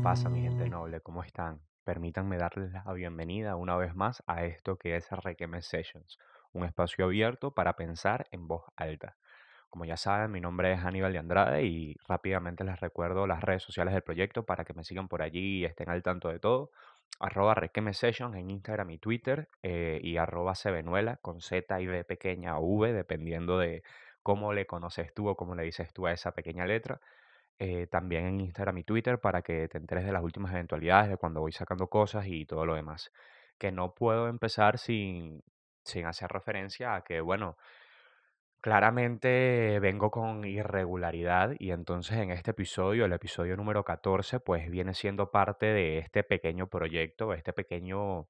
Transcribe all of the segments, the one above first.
pasa, mi gente noble? ¿Cómo están? Permítanme darles la bienvenida una vez más a esto que es Requiem Sessions, un espacio abierto para pensar en voz alta. Como ya saben, mi nombre es Aníbal de Andrade y rápidamente les recuerdo las redes sociales del proyecto para que me sigan por allí y estén al tanto de todo. Requiem Sessions en Instagram y Twitter y @cvenuela con Z y B pequeña o V, dependiendo de cómo le conoces tú o cómo le dices tú a esa pequeña letra. También en Instagram y Twitter para que te enteres de las últimas eventualidades, de cuando voy sacando cosas y todo lo demás. Que no puedo empezar sin hacer referencia a que, bueno, claramente vengo con irregularidad y entonces en este episodio, el episodio número 14 pues viene siendo parte de este pequeño proyecto, este pequeño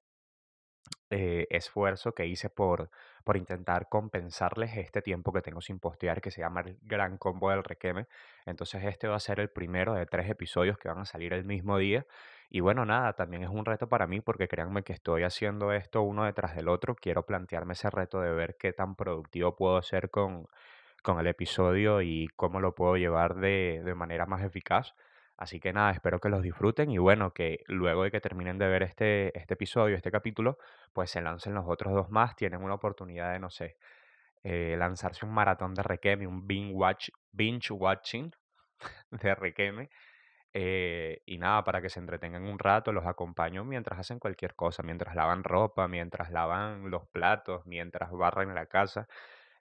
esfuerzo que hice por intentar compensarles este tiempo que tengo sin postear, que se llama el Gran Combo del Requeme. Entonces este va a ser el primero de 3 episodios que van a salir el mismo día. Y bueno, nada, también es un reto para mí porque créanme que estoy haciendo esto uno detrás del otro. Quiero plantearme ese reto de ver qué tan productivo puedo ser con el episodio y cómo lo puedo llevar de manera más eficaz. Así que nada, espero que los disfruten y bueno, que luego de que terminen de ver este episodio, este capítulo, pues se lancen los otros dos más, tienen una oportunidad de, no sé, lanzarse un maratón de Requiem, un binge watching de Requiem. Y nada, para que se entretengan un rato, los acompaño mientras hacen cualquier cosa, mientras lavan ropa, mientras lavan los platos, mientras barren la casa,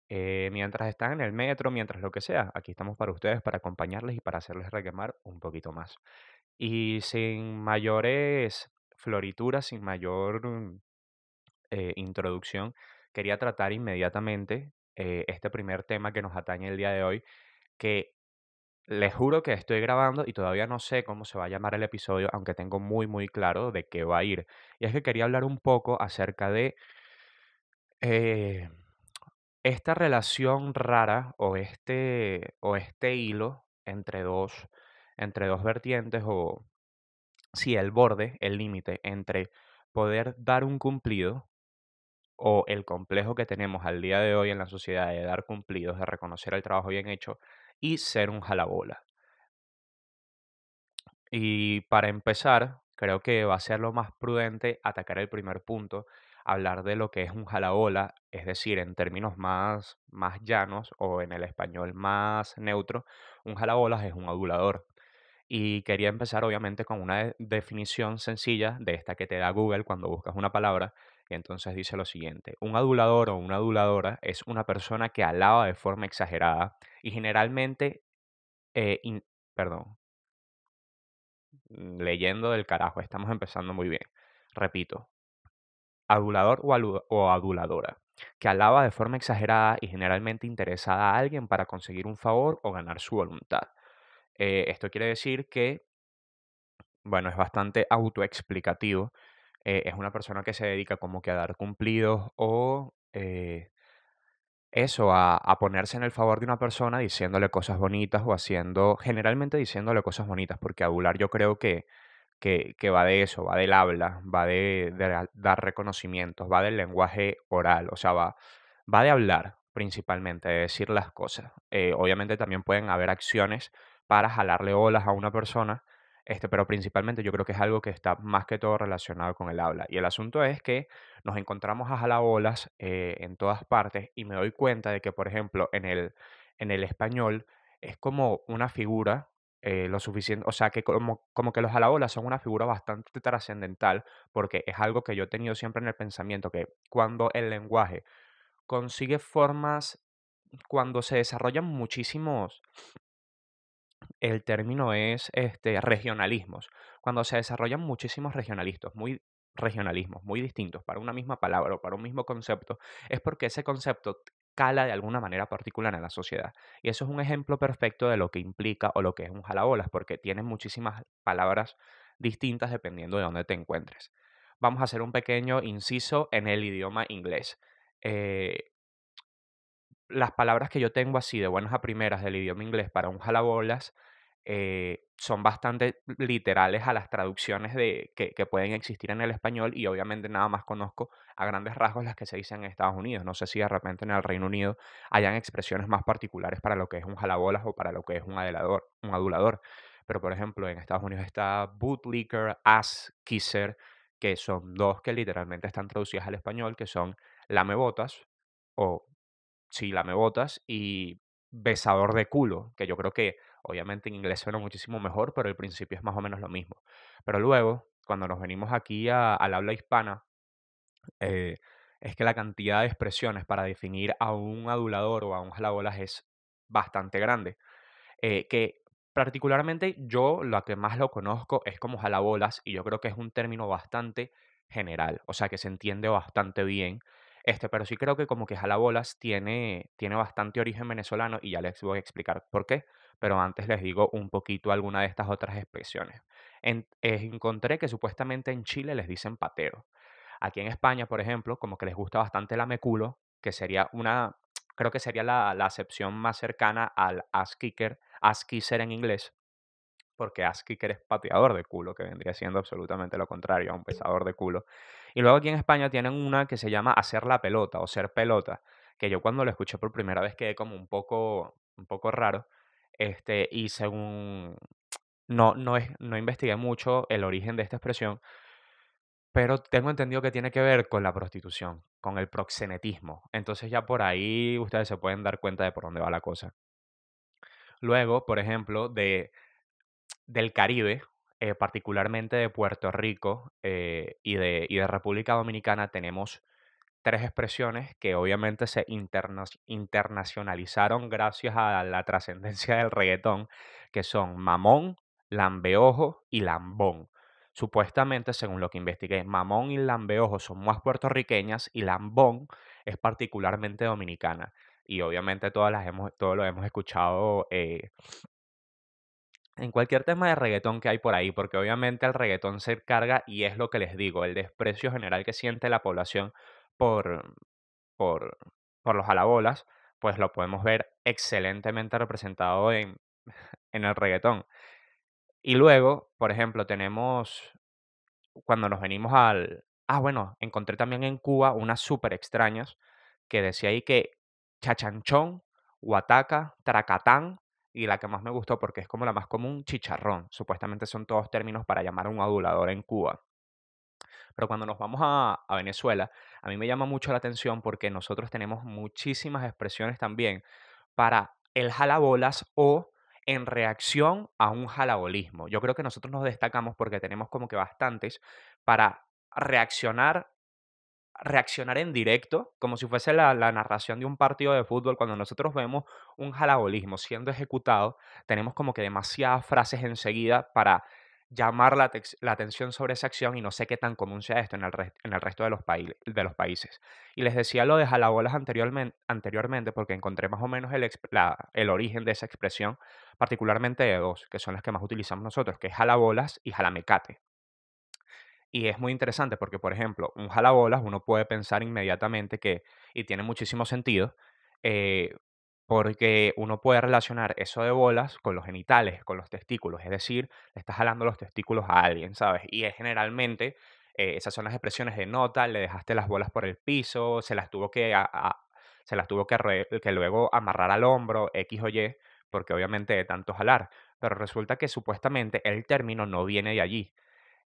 mientras están en el metro, mientras lo que sea. Aquí estamos para ustedes, para acompañarles y para hacerles requemar un poquito más. Y sin mayores florituras, sin mayor introducción, quería tratar inmediatamente este primer tema que nos atañe el día de hoy, que les juro que estoy grabando y todavía no sé cómo se va a llamar el episodio, aunque tengo muy, muy claro de qué va a ir. Y es que quería hablar un poco acerca de eh, esta relación rara o este hilo entre dos vertientes o, sí, el borde, el límite entre poder dar un cumplido o el complejo que tenemos al día de hoy en la sociedad de dar cumplidos, de reconocer el trabajo bien hecho y ser un jalabola. Y para empezar, creo que va a ser lo más prudente atacar el primer punto, hablar de lo que es un jalabola, es decir, en términos más llanos o en el español más neutro, un jalabolas es un adulador. Y quería empezar obviamente con una definición sencilla de esta que te da Google cuando buscas una palabra. Y entonces dice lo siguiente: un adulador o una aduladora es una persona que alaba de forma exagerada y generalmente, perdón, leyendo del carajo, estamos empezando muy bien. Repito, adulador o aduladora, que alaba de forma exagerada y generalmente interesada a alguien para conseguir un favor o ganar su voluntad. Esto quiere decir que, bueno, es bastante autoexplicativo. Es una persona que se dedica como que a dar cumplidos o eso, a ponerse en el favor de una persona diciéndole cosas bonitas o generalmente diciéndole cosas bonitas, porque adular yo creo que va de eso, va del habla, va de dar reconocimientos, va del lenguaje oral, o sea, va de hablar principalmente, de decir las cosas. Obviamente también pueden haber acciones para jalarle olas a una persona, pero principalmente yo creo que es algo que está más que todo relacionado con el habla. Y el asunto es que nos encontramos a jalabolas en todas partes y me doy cuenta de que, por ejemplo, en el español es como una figura lo suficiente, o sea, que como que los jalabolas son una figura bastante trascendental, porque es algo que yo he tenido siempre en el pensamiento, que cuando el lenguaje consigue formas, cuando se desarrollan muchísimos, el término es regionalismos, cuando se desarrollan muchísimos regionalismos muy distintos para una misma palabra o para un mismo concepto, es porque ese concepto cala de alguna manera particular en la sociedad. Y eso es un ejemplo perfecto de lo que implica o lo que es un jalabolas, porque tiene muchísimas palabras distintas dependiendo de dónde te encuentres. Vamos a hacer un pequeño inciso en el idioma inglés. Eh, las palabras que yo tengo así de buenas a primeras del idioma inglés para un jalabolas son bastante literales a las traducciones que pueden existir en el español y obviamente nada más conozco a grandes rasgos las que se dicen en Estados Unidos. No sé si de repente en el Reino Unido hayan expresiones más particulares para lo que es un jalabolas o para lo que es un adulador. pero por ejemplo en Estados Unidos está bootlicker, ass kisser, que son dos que literalmente están traducidas al español, que son lamebotas o sí, lamebotas y besador de culo, que yo creo que obviamente en inglés suena muchísimo mejor, pero el principio es más o menos lo mismo. Pero luego, cuando nos venimos aquí al habla hispana, eh, es que la cantidad de expresiones para definir a un adulador o a un jalabolas es bastante grande. Que particularmente yo la que más lo conozco es como jalabolas y yo creo que es un término bastante general, o sea que se entiende bastante bien. Pero sí creo que como que jalabolas tiene bastante origen venezolano y ya les voy a explicar por qué. Pero antes les digo un poquito alguna de estas otras expresiones. Encontré que supuestamente en Chile les dicen patero. Aquí en España, por ejemplo, como que les gusta bastante el ameculo, que sería creo que sería la acepción más cercana al ass kisser en inglés, porque ass kicker es pateador de culo, que vendría siendo absolutamente lo contrario a un pesador de culo. Y luego aquí en España tienen una que se llama hacer la pelota o ser pelota, que yo cuando lo escuché por primera vez quedé como un poco raro, y según no investigué mucho el origen de esta expresión, pero tengo entendido que tiene que ver con la prostitución, con el proxenetismo. Entonces ya por ahí ustedes se pueden dar cuenta de por dónde va la cosa. Luego, por ejemplo, del Caribe, particularmente de Puerto Rico y de República Dominicana, tenemos tres expresiones que obviamente se internacionalizaron gracias a la trascendencia del reggaetón, que son mamón, lambeojo y lambón. Supuestamente, según lo que investigué, mamón y lambeojo son más puertorriqueñas y lambón es particularmente dominicana. Y obviamente todos lo hemos escuchado en cualquier tema de reggaetón que hay por ahí, porque obviamente el reggaetón se carga y es lo que les digo, el desprecio general que siente la población por, por, por los jalabolas, pues lo podemos ver excelentemente representado en el reggaetón. Y luego, por ejemplo, tenemos, cuando nos venimos bueno, encontré también en Cuba unas súper extrañas que decía ahí que chachanchón, guataca, tracatán y la que más me gustó porque es como la más común, chicharrón. Supuestamente son todos términos para llamar a un adulador en Cuba. Pero cuando nos vamos a Venezuela, a mí me llama mucho la atención porque nosotros tenemos muchísimas expresiones también para el jalabolas o en reacción a un jalabolismo. Yo creo que nosotros nos destacamos porque tenemos como que bastantes para reaccionar reaccionar en directo, como si fuese la narración de un partido de fútbol. Cuando nosotros vemos un jalabolismo siendo ejecutado, tenemos como que demasiadas frases enseguida para llamar la atención sobre esa acción y no sé qué tan común sea esto en el resto de de los países. Y les decía lo de jalabolas anteriormente porque encontré más o menos el origen de esa expresión, particularmente de dos, que son las que más utilizamos nosotros, que es jalabolas y jalamecate. Y es muy interesante porque, por ejemplo, un jalabolas uno puede pensar inmediatamente y tiene muchísimo sentido, eh, porque uno puede relacionar eso de bolas con los genitales, con los testículos, es decir, le estás jalando los testículos a alguien, ¿sabes? Y es generalmente, esas son las expresiones de nota, le dejaste las bolas por el piso, se las tuvo que luego amarrar al hombro, X o Y, porque obviamente de tanto jalar. Pero resulta que supuestamente el término no viene de allí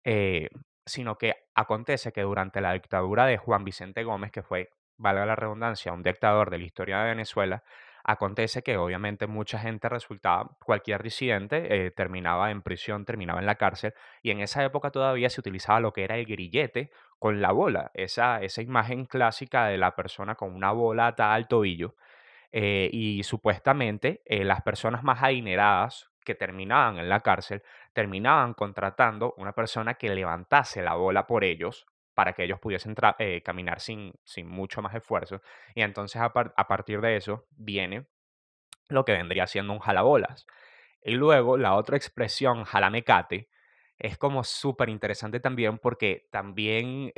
eh, sino que acontece que durante la dictadura de Juan Vicente Gómez, que fue, valga la redundancia, un dictador de la historia de Venezuela, acontece que obviamente mucha gente cualquier disidente terminaba en prisión, terminaba en la cárcel, y en esa época todavía se utilizaba lo que era el grillete con la bola, esa imagen clásica de la persona con una bola atada al tobillo, y supuestamente las personas más adineradas que terminaban en la cárcel terminaban contratando una persona que levantase la bola por ellos para que ellos pudiesen caminar sin mucho más esfuerzo. Y entonces a partir de eso viene lo que vendría siendo un jalabolas. Y luego la otra expresión, jalamecate, es como súper interesante también porque también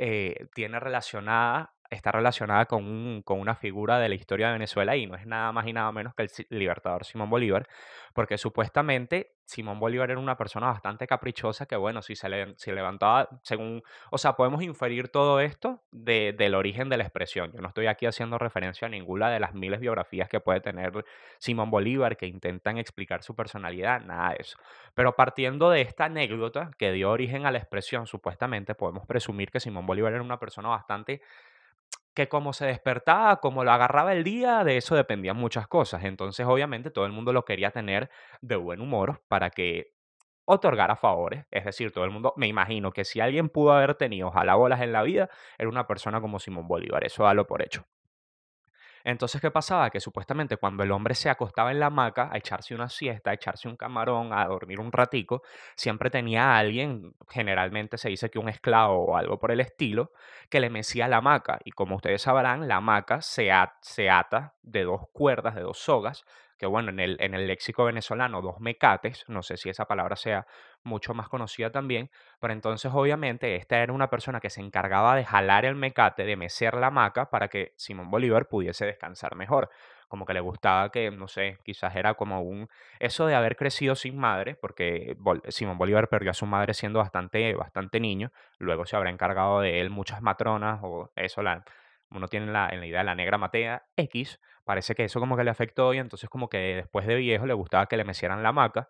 tiene relacionada está relacionada con una figura de la historia de Venezuela y no es nada más y nada menos que el libertador Simón Bolívar, porque supuestamente Simón Bolívar era una persona bastante caprichosa que, bueno, si se levantaba, según, o sea, podemos inferir todo esto del origen de la expresión. Yo no estoy aquí haciendo referencia a ninguna de las miles biografías que puede tener Simón Bolívar que intentan explicar su personalidad, nada de eso. Pero partiendo de esta anécdota que dio origen a la expresión, supuestamente podemos presumir que Simón Bolívar era una persona bastante que como se despertaba, como lo agarraba el día, de eso dependían muchas cosas. Entonces, obviamente, todo el mundo lo quería tener de buen humor para que otorgara favores. Es decir, todo el mundo, me imagino que si alguien pudo haber tenido jalabolas en la vida, era una persona como Simón Bolívar. Eso dalo por hecho. Entonces, ¿qué pasaba? Que supuestamente cuando el hombre se acostaba en la hamaca a echarse una siesta, a echarse un camarón, a dormir un ratico, siempre tenía a alguien, generalmente se dice que un esclavo o algo por el estilo, que le mecía la hamaca. Y como ustedes sabrán, la hamaca se ata de dos cuerdas, de dos sogas, que bueno, en el léxico venezolano, dos mecates, no sé si esa palabra sea mucho más conocida también, pero entonces, obviamente, esta era una persona que se encargaba de jalar el mecate, de mecer la hamaca para que Simón Bolívar pudiese descansar mejor. Como que le gustaba que, no sé, quizás era como eso de haber crecido sin madre, porque Simón Bolívar perdió a su madre siendo bastante, bastante niño. Luego se habrá encargado de él muchas matronas o eso, uno tiene en la idea de la negra Matea X. Parece que eso como que le afectó y entonces como que después de viejo le gustaba que le mecieran la hamaca.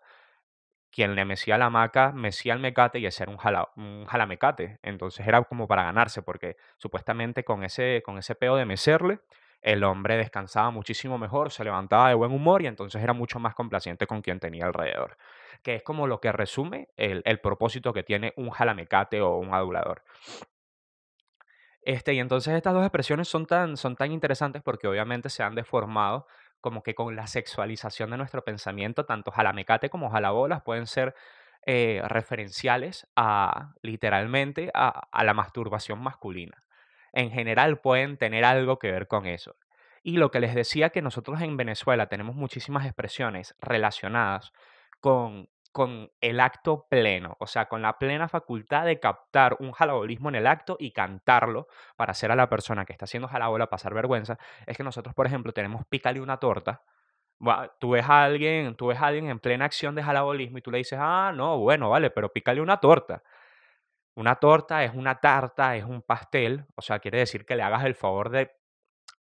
Quien le mecía la hamaca, mecía el mecate y ese era un jalamecate. Entonces era como para ganarse, porque supuestamente con ese peo de mecerle, el hombre descansaba muchísimo mejor, se levantaba de buen humor y entonces era mucho más complaciente con quien tenía alrededor. Que es como lo que resume el propósito que tiene un jalamecate o un adulador. Y entonces estas 2 expresiones son tan interesantes porque obviamente se han deformado como que con la sexualización de nuestro pensamiento, tanto jalamecate como jalabolas pueden ser, referenciales a, literalmente, a la masturbación masculina. En general pueden tener algo que ver con eso. Y lo que les decía que nosotros en Venezuela tenemos muchísimas expresiones relacionadas con el acto pleno, o sea, con la plena facultad de captar un jalabolismo en el acto y cantarlo para hacer a la persona que está haciendo jalabola pasar vergüenza, es que nosotros, por ejemplo, tenemos pícale una torta. Tú ves a alguien en plena acción de jalabolismo y tú le dices, ah, no, bueno, vale, pero pícale una torta. Una torta es una tarta, es un pastel, o sea, quiere decir que le hagas el favor de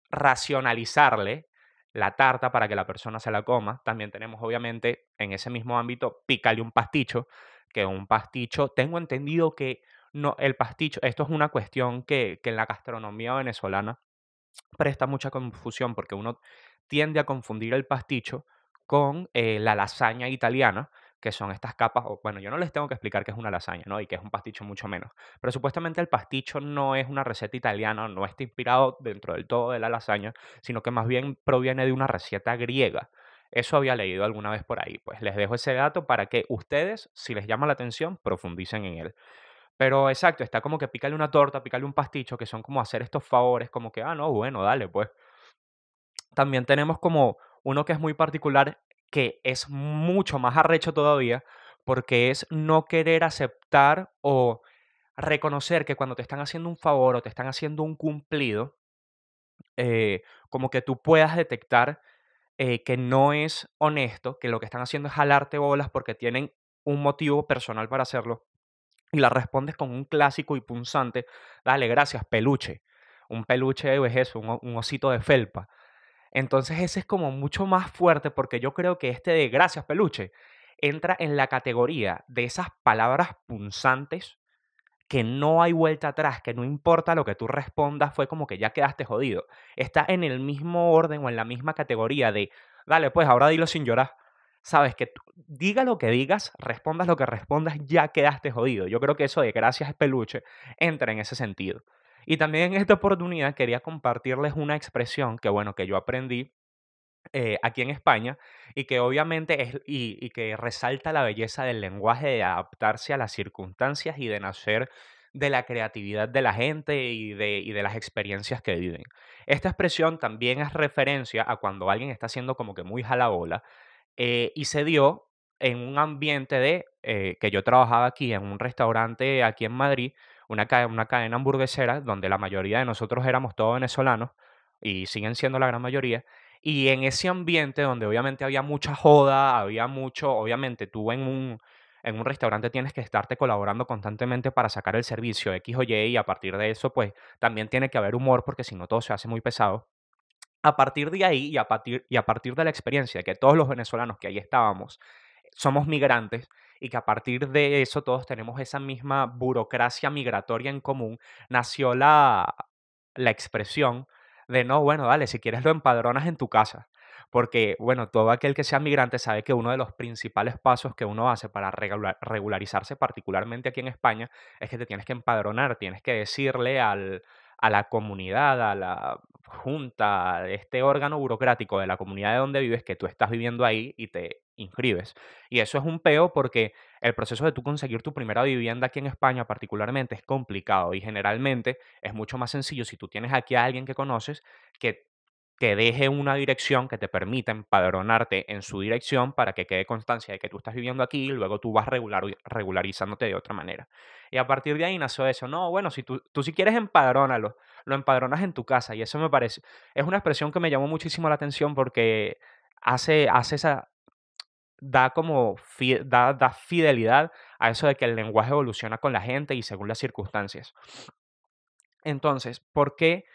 racionalizarle la tarta para que la persona se la coma. También tenemos, obviamente, en ese mismo ámbito, pícale un pasticho, que un pasticho, tengo entendido que no, el pasticho, esto es una cuestión que en la gastronomía venezolana presta mucha confusión porque uno tiende a confundir el pasticho con la lasaña italiana, que son estas capas, o bueno, yo no les tengo que explicar qué es una lasaña, ¿no? Y qué es un pasticho mucho menos. Pero supuestamente el pasticho no es una receta italiana, no está inspirado dentro del todo de la lasaña, sino que más bien proviene de una receta griega. Eso había leído alguna vez por ahí. Pues les dejo ese dato para que ustedes, si les llama la atención, profundicen en él. Pero exacto, está como que pícale una torta, pícale un pasticho, que son como hacer estos favores, como que, ah, no, bueno, dale, pues. También tenemos como uno que es muy particular, que es mucho más arrecho todavía, porque es no querer aceptar o reconocer que cuando te están haciendo un favor o te están haciendo un cumplido, como que tú puedas detectar que no es honesto, que lo que están haciendo es jalarte bolas porque tienen un motivo personal para hacerlo y la respondes con un clásico y punzante, dale, gracias, peluche. Un peluche es eso, un osito de felpa. Entonces ese es como mucho más fuerte porque yo creo que este de gracias, peluche entra en la categoría de esas palabras punzantes que no hay vuelta atrás, que no importa lo que tú respondas, fue como que ya quedaste jodido. Está en el mismo orden o en la misma categoría de, dale, pues ahora dilo sin llorar. Sabes que diga lo que digas, respondas lo que respondas, ya quedaste jodido. Yo creo que eso de gracias peluche entra en ese sentido. Y también en esta oportunidad quería compartirles una expresión que, bueno, que yo aprendí aquí en España y que obviamente y que resalta la belleza del lenguaje de adaptarse a las circunstancias y de nacer de la creatividad de la gente y de las experiencias que viven. Esta expresión también es referencia a cuando alguien está haciendo como que muy jalabola y se dio en un ambiente que yo trabajaba aquí en un restaurante aquí en Madrid, una cadena hamburguesera donde la mayoría de nosotros éramos todos venezolanos y siguen siendo la gran mayoría. Y en ese ambiente donde obviamente había mucha joda, había mucho, obviamente tú en un restaurante tienes que estarte colaborando constantemente para sacar el servicio X o Y y a partir de eso pues también tiene que haber humor porque si no todo se hace muy pesado. A partir de ahí y a partir de la experiencia de que todos los venezolanos que ahí estábamos somos migrantes y que a partir de eso todos tenemos esa misma burocracia migratoria en común, nació la expresión de no, bueno, dale, si quieres lo empadronas en tu casa. Porque, bueno, todo aquel que sea migrante sabe que uno de los principales pasos que uno hace para regularizarse, particularmente aquí en España, es que te tienes que empadronar, tienes que decirle a la comunidad, a la junta, a este órgano burocrático de la comunidad de donde vives, que tú estás viviendo ahí y te inscribes. Y eso es un peo porque el proceso de tú conseguir tu primera vivienda aquí en España particularmente es complicado y generalmente es mucho más sencillo si tú tienes aquí a alguien que conoces que te deje una dirección que te permita empadronarte en su dirección para que quede constancia de que tú estás viviendo aquí y luego tú vas regularizándote de otra manera. Y a partir de ahí nació eso. No, bueno, si tú si quieres empadrónalo, lo empadronas en tu casa y eso me parece, es una expresión que me llamó muchísimo la atención porque hace esa, da como da fidelidad a eso de que el lenguaje evoluciona con la gente y según las circunstancias. Entonces, ¿por qué?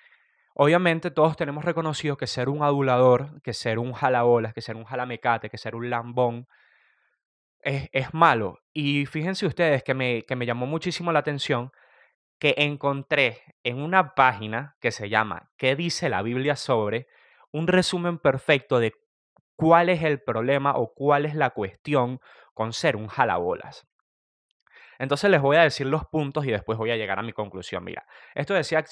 Obviamente todos tenemos reconocido que ser un adulador, que ser un jalabolas, que ser un jalamecate, que ser un lambón es malo. Y fíjense ustedes que me llamó muchísimo la atención que encontré en una página que se llama ¿Qué dice la Biblia sobre? Un resumen perfecto de cuál es el problema o cuál es la cuestión con ser un jalabolas. Entonces les voy a decir los puntos y después voy a llegar a mi conclusión. Mira, esto decía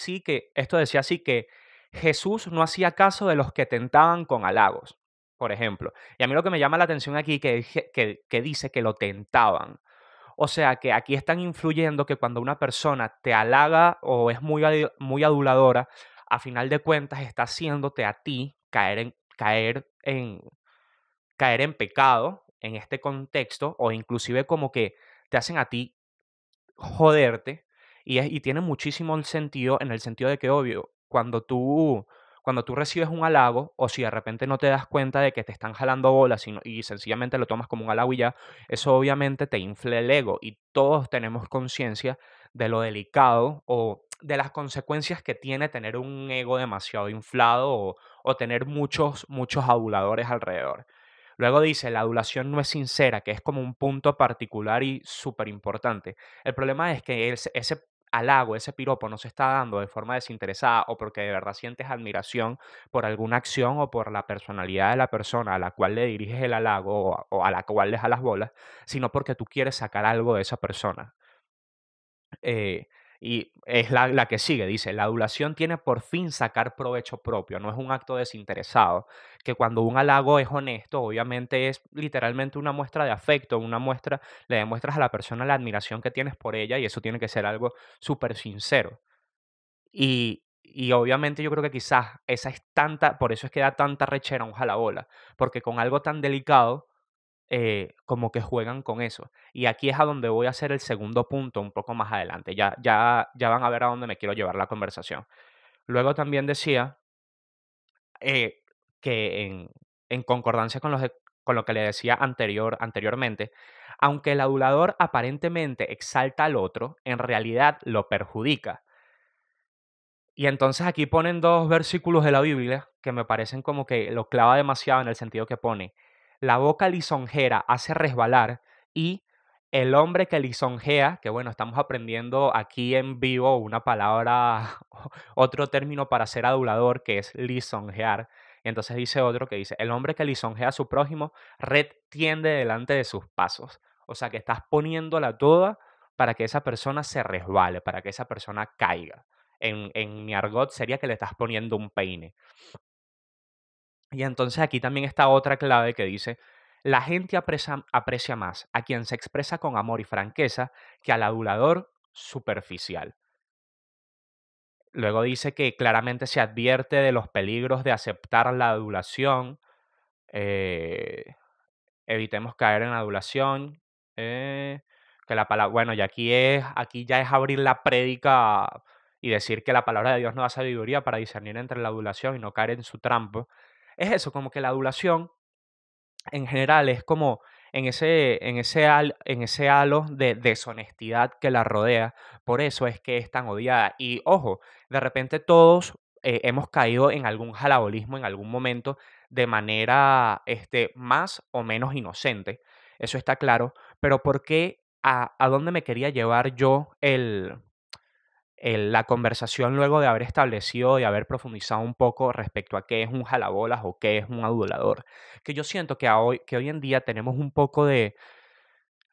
así que Jesús no hacía caso de los que tentaban con halagos, por ejemplo. Y a mí lo que me llama la atención aquí que dice que lo tentaban. O sea que aquí están influyendo que cuando una persona te halaga o es muy aduladora, a final de cuentas está haciéndote a ti caer en pecado en este contexto o inclusive como que te hacen a ti joderte y tiene muchísimo el sentido en el sentido de que, obvio, cuando tú recibes un halago o si de repente no te das cuenta de que te están jalando bolas y sencillamente lo tomas como un halago y ya, eso obviamente te infla el ego y todos tenemos conciencia de lo delicado o de las consecuencias que tiene tener un ego demasiado inflado o tener muchos aduladores alrededor. Luego dice, la adulación no es sincera, que es como un punto particular y súper importante. El problema es que ese halago, ese piropo no se está dando de forma desinteresada o porque de verdad sientes admiración por alguna acción o por la personalidad de la persona a la cual le diriges el halago o a la cual le jalas bolas, sino porque tú quieres sacar algo de esa persona. Eh, y es la que sigue, dice, la adulación tiene por fin sacar provecho propio, no es un acto desinteresado, que cuando un halago es honesto, obviamente es literalmente una muestra de afecto, una muestra, le demuestras a la persona la admiración que tienes por ella y eso tiene que ser algo súper sincero. Y obviamente yo creo que quizás esa es tanta, por eso es que da tanta rechera un jalabola, porque con algo tan delicado como que juegan con eso. Y aquí es a donde voy a hacer el segundo punto un poco más adelante. Ya van a ver a dónde me quiero llevar la conversación. Luego también decía eh, que en concordancia con lo que le decía anteriormente, aunque el adulador aparentemente exalta al otro, en realidad lo perjudica. Y entonces aquí ponen 2 versículos de la Biblia que me parecen como que lo clava demasiado en el sentido que pone: "La boca lisonjera hace resbalar", y "el hombre que lisonjea", que bueno, estamos aprendiendo aquí en vivo una palabra, otro término para ser adulador, que es lisonjear. Y entonces dice otro que dice: "El hombre que lisonjea a su prójimo, red tiende delante de sus pasos". O sea, que estás poniéndola toda para que esa persona se resbale, para que esa persona caiga. En mi argot sería que le estás poniendo un peine. Y entonces aquí también está otra clave que dice, la gente aprecia más a quien se expresa con amor y franqueza que al adulador superficial. Luego dice que claramente se advierte de los peligros de aceptar la adulación. eh, Evitemos caer en adulación. que la palabra, bueno, y aquí ya es abrir la prédica y decir que la palabra de Dios nos da sabiduría para discernir entre la adulación y no caer en su trampa. Es eso, como que la adulación en general es como en ese halo de deshonestidad que la rodea. Por eso es que es tan odiada. Y ojo, de repente todos hemos caído en algún jalabolismo en algún momento de manera más o menos inocente. Eso está claro. Pero ¿por qué? ¿A dónde me quería llevar yo la conversación luego de haber establecido y haber profundizado un poco respecto a qué es un jalabolas o qué es un adulador? Que yo siento que hoy en día tenemos un poco de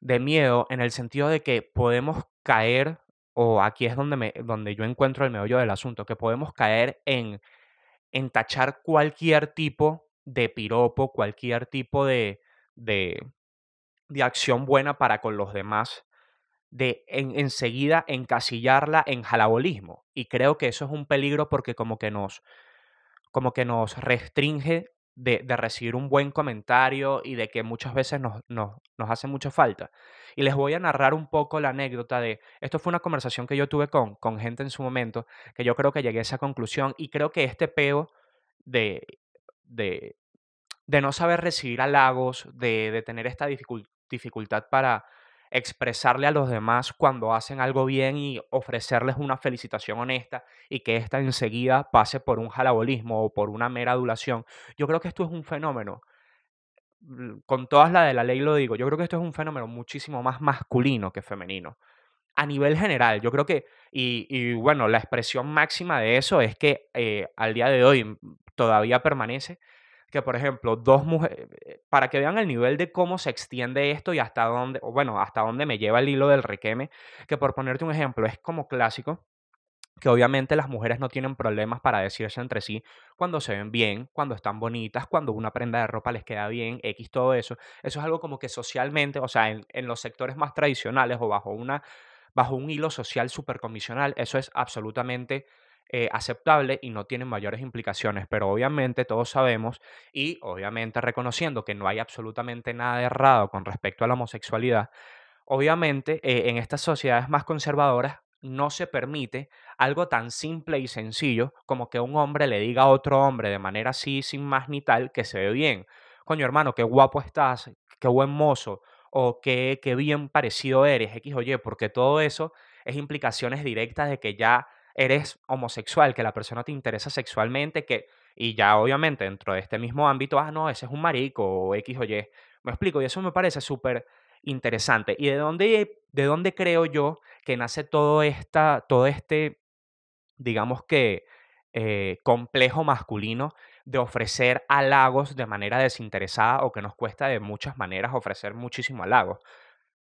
miedo en el sentido de que podemos caer, o aquí es donde yo encuentro el meollo del asunto, que podemos caer en tachar cualquier tipo de piropo, cualquier tipo de, de acción buena para con los demás de enseguida encasillarla en jalabolismo. Y creo que eso es un peligro porque como que nos restringe de recibir un buen comentario y de que muchas veces nos hace mucha falta. Y les voy a narrar un poco la anécdota de, esto fue una conversación que yo tuve con gente en su momento, que yo creo que llegué a esa conclusión y creo que este peo de, de de no saber recibir halagos, de tener esta dificultad para expresarle a los demás cuando hacen algo bien y ofrecerles una felicitación honesta y que ésta enseguida pase por un jalabolismo o por una mera adulación. Yo creo que esto es un fenómeno, con todas las de la ley lo digo, yo creo que esto es un fenómeno muchísimo más masculino que femenino. A nivel general, yo creo que, y bueno, la expresión máxima de eso es que al día de hoy todavía permanece que, por ejemplo, dos mujeres, para que vean el nivel de cómo se extiende esto y hasta dónde, o bueno, hasta dónde me lleva el hilo del requeme, que por ponerte un ejemplo, es como clásico que obviamente las mujeres no tienen problemas para decirse entre sí cuando se ven bien, cuando están bonitas, cuando una prenda de ropa les queda bien, X, todo eso. Eso es algo como que socialmente, o sea, en los sectores más tradicionales o bajo un hilo social supercondicional, eso es absolutamente aceptable y no tiene mayores implicaciones. Pero obviamente todos sabemos y obviamente reconociendo que no hay absolutamente nada de errado con respecto a la homosexualidad, obviamente, en estas sociedades más conservadoras no se permite algo tan simple y sencillo como que un hombre le diga a otro hombre de manera así, sin más ni tal, que se ve bien. Coño, hermano, qué guapo estás, qué buen mozo, o qué bien parecido eres, X o Y, porque todo eso es implicaciones directas de que ya eres homosexual, que la persona te interesa sexualmente, y ya obviamente dentro de este mismo ámbito, no, ese es un marico, o X o Y. Me explico, y eso me parece súper interesante. ¿Y de dónde creo yo que nace todo este, digamos que, complejo masculino de ofrecer halagos de manera desinteresada o que nos cuesta de muchas maneras ofrecer muchísimo halagos?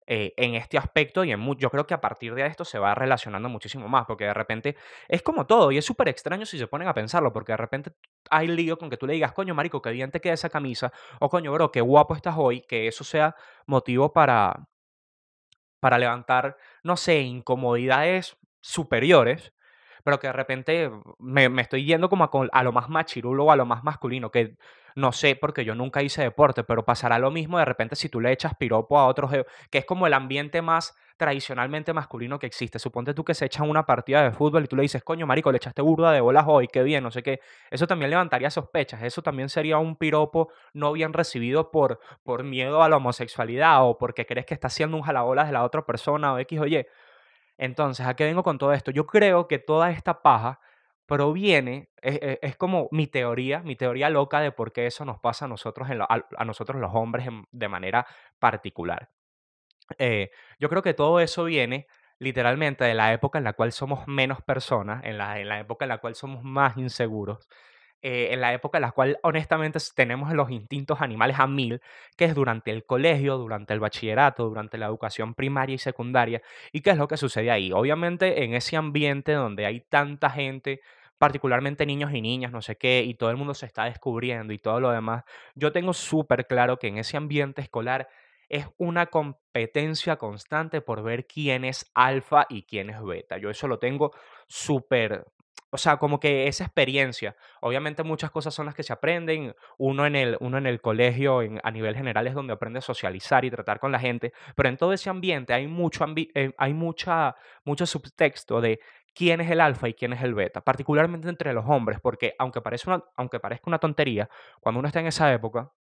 En este aspecto y yo creo que a partir de esto se va relacionando muchísimo más, porque de repente es como todo y es súper extraño si se ponen a pensarlo, porque de repente hay lío con que tú le digas, coño, marico, qué bien te queda esa camisa, o coño, bro, qué guapo estás hoy, que eso sea motivo para levantar, no sé, incomodidades superiores, pero que de repente me estoy yendo como a lo más machirulo o a lo más masculino, que no sé, porque yo nunca hice deporte, pero pasará lo mismo de repente si tú le echas piropo a otros, que es como el ambiente más tradicionalmente masculino que existe. Suponte tú que se echan una partida de fútbol y tú le dices, coño, marico, le echaste burda de bolas hoy, qué bien, no sé qué. Eso también levantaría sospechas, eso también sería un piropo no bien recibido por miedo a la homosexualidad o porque crees que está haciendo un jalabolas de la otra persona o X o Y. Entonces, ¿a qué vengo con todo esto? Yo creo que toda esta paja proviene, es como mi teoría loca de por qué eso nos pasa a nosotros, a nosotros los hombres de manera particular. Yo creo que todo eso viene literalmente de la época en la cual somos menos personas, en la época en la cual somos más inseguros, en la época en la cual honestamente tenemos los instintos animales a mil, que es durante el colegio, durante el bachillerato, durante la educación primaria y secundaria. ¿Y qué es lo que sucede ahí? Obviamente en ese ambiente donde hay tanta gente, particularmente niños y niñas, no sé qué, y todo el mundo se está descubriendo y todo lo demás, yo tengo súper claro que en ese ambiente escolar es una competencia constante por ver quién es alfa y quién es beta. Yo eso lo tengo súper, o sea, como que esa experiencia. Obviamente muchas cosas son las que se aprenden, uno en el colegio a nivel general es donde aprende a socializar y tratar con la gente, pero en todo ese ambiente hay mucho subtexto de quién es el alfa y quién es el beta, particularmente entre los hombres, porque aunque parezca una tontería, cuando uno está en esa época,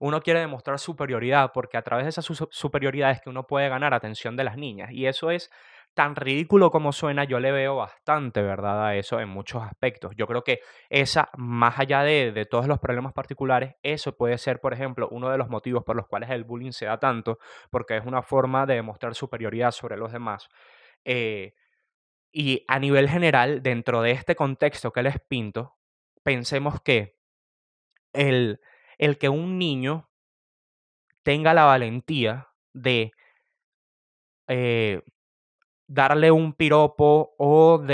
uno quiere demostrar superioridad porque a través de esa superioridad es que uno puede ganar atención de las niñas. Y eso es tan ridículo como suena, yo le veo bastante verdad a eso en muchos aspectos. Yo creo que más allá de todos los problemas particulares, eso puede ser, por ejemplo, uno de los motivos por los cuales el bullying se da tanto, porque es una forma de demostrar superioridad sobre los demás. Eh, y a nivel general, dentro de este contexto que les pinto, pensemos que el, el que un niño tenga la valentía de, eh, darle un piropo o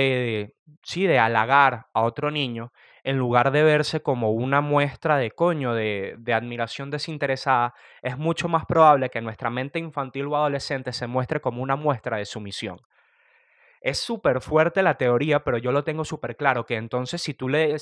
sí, de halagar a otro niño, en lugar de verse como una muestra de coño, de admiración desinteresada, es mucho más probable que nuestra mente infantil o adolescente se muestre como una muestra de sumisión. Es súper fuerte la teoría, pero yo lo tengo súper claro, que entonces si tú le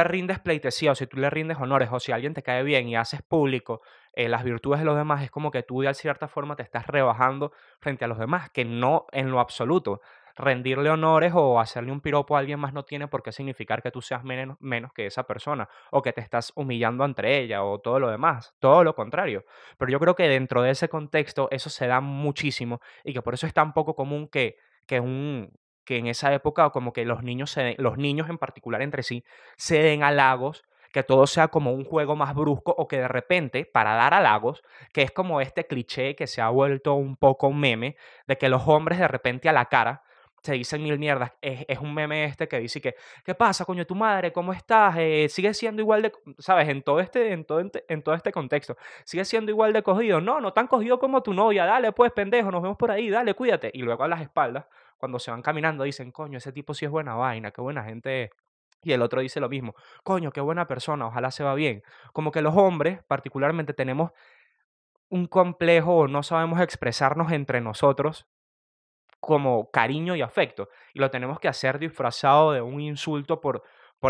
rindes pleitesía, o si tú le rindes honores, o si alguien te cae bien y haces público, las virtudes de los demás, es como que tú de cierta forma te estás rebajando frente a los demás, que no en lo absoluto. Rendirle honores o hacerle un piropo a alguien más no tiene por qué significar que tú seas menos que esa persona, o que te estás humillando entre ella, o todo lo demás, todo lo contrario. Pero yo creo que dentro de ese contexto eso se da muchísimo, y que por eso es tan poco común que un que en esa época como que los niños en particular entre sí se den halagos, que todo sea como un juego más brusco, o que de repente, para dar halagos, que es como este cliché que se ha vuelto un poco un meme, de que los hombres de repente a la cara se dicen mil mierdas. Es un meme este que dice que: "¿Qué pasa, coño tu madre? ¿Cómo estás? ¿Sigues siendo igual de?", ¿sabes? En todo este contexto. ¿Sigues siendo igual de cogido? No, no tan cogido como tu novia. Dale, pues, pendejo, nos vemos por ahí, dale, cuídate. Y luego a las espaldas, cuando se van caminando, dicen: "Coño, ese tipo sí es buena vaina, qué buena gente es". Y el otro dice lo mismo: "Coño, qué buena persona, ojalá se va bien". Como que los hombres, particularmente, tenemos un complejo o no sabemos expresarnos entre nosotros como cariño y afecto. Y lo tenemos que hacer disfrazado de un insulto por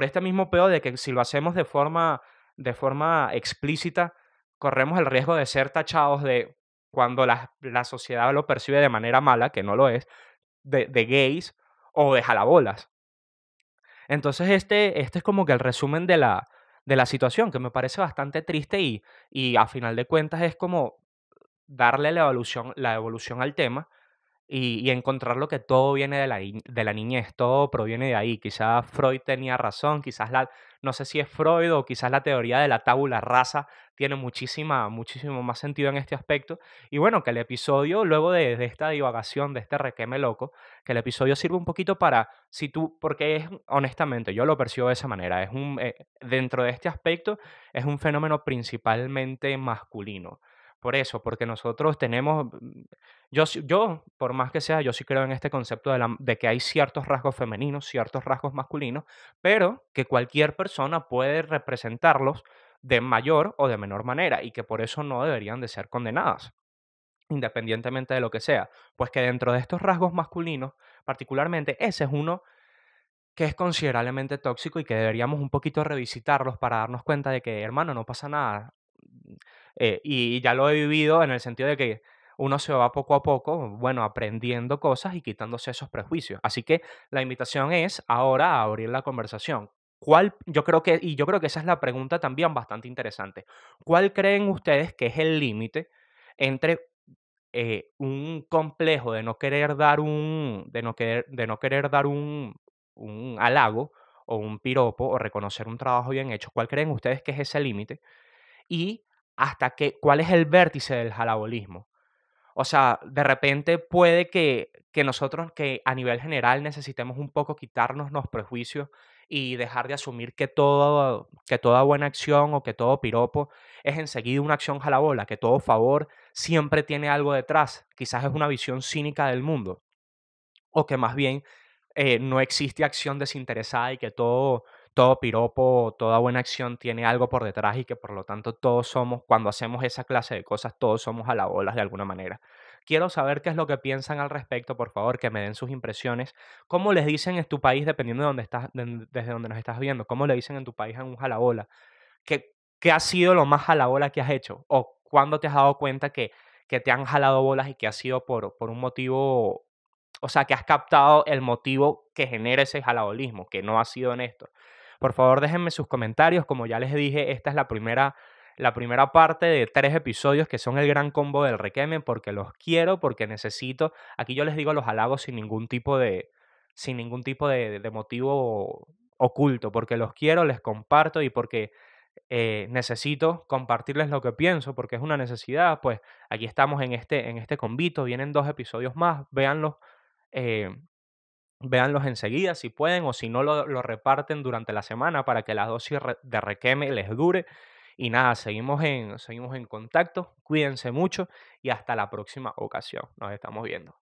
este mismo pedo de que si lo hacemos de forma explícita, corremos el riesgo de ser tachados de, cuando la sociedad lo percibe de manera mala, que no lo es, de gays o de jalabolas. Entonces, este es como que el resumen de la situación, que me parece bastante triste, y a final de cuentas es como darle la evolución al tema, y encontrar lo que todo viene de la niñez, todo proviene de ahí. Quizás Freud tenía razón, no sé si es Freud o quizás la teoría de la tabula rasa tiene muchísimo más sentido en este aspecto. Y bueno, que el episodio, luego de esta divagación, de este requeme loco, que el episodio sirve un poquito para, si tú, porque honestamente, yo lo percibo de esa manera, dentro de este aspecto, es un fenómeno principalmente masculino. Por eso, porque nosotros tenemos, yo, por más que sea, yo sí creo en este concepto de que hay ciertos rasgos femeninos, ciertos rasgos masculinos, pero que cualquier persona puede representarlos de mayor o de menor manera, y que por eso no deberían de ser condenadas, independientemente de lo que sea. Pues que dentro de estos rasgos masculinos, particularmente, ese es uno que es considerablemente tóxico, y que deberíamos un poquito revisitarlos para darnos cuenta de que, hermano, no pasa nada. Y ya lo he vivido en el sentido de que uno se va poco a poco, bueno, aprendiendo cosas y quitándose esos prejuicios. Así que la invitación es ahora a abrir la conversación. Yo creo que esa es la pregunta también bastante interesante. ¿Cuál creen ustedes que es el límite entre, un complejo de no querer dar un halago o un piropo o reconocer un trabajo bien hecho? ¿Cuál creen ustedes que es ese límite? Y cuál es el vértice del jalabolismo. O sea, de repente puede que nosotros, que a nivel general necesitemos un poco quitarnos los prejuicios y dejar de asumir que toda buena acción o que todo piropo es enseguida una acción jalabola, que todo favor siempre tiene algo detrás. Quizás es una visión cínica del mundo, o que más bien, no existe acción desinteresada, y que todo piropo, toda buena acción tiene algo por detrás, y que por lo tanto todos somos, cuando hacemos esa clase de cosas, todos somos a la olas de alguna manera. Quiero saber qué es lo que piensan al respecto, por favor, que me den sus impresiones. ¿Cómo les dicen en tu país, dependiendo de dónde estás, desde donde nos estás viendo? ¿Cómo le dicen en tu país a un jalabola? ¿Qué ha sido lo más jalabola que has hecho? ¿O cuándo te has dado cuenta que te han jalado bolas y que ha sido por un motivo, o sea, que has captado el motivo que genera ese jalabolismo, que no ha sido en esto? Por favor, déjenme sus comentarios. Como ya les dije, esta es la primera parte de 3 episodios que son el gran combo del requeme, porque los quiero, porque necesito. Aquí yo les digo los halagos sin ningún tipo de motivo oculto, porque los quiero, les comparto y porque necesito compartirles lo que pienso porque es una necesidad. Pues aquí estamos en este convito, vienen 2 episodios más, eh, véanlos enseguida si pueden, o si no lo reparten durante la semana para que la dosis de requeme les dure. Y nada, seguimos en contacto, cuídense mucho y hasta la próxima ocasión. Nos estamos viendo.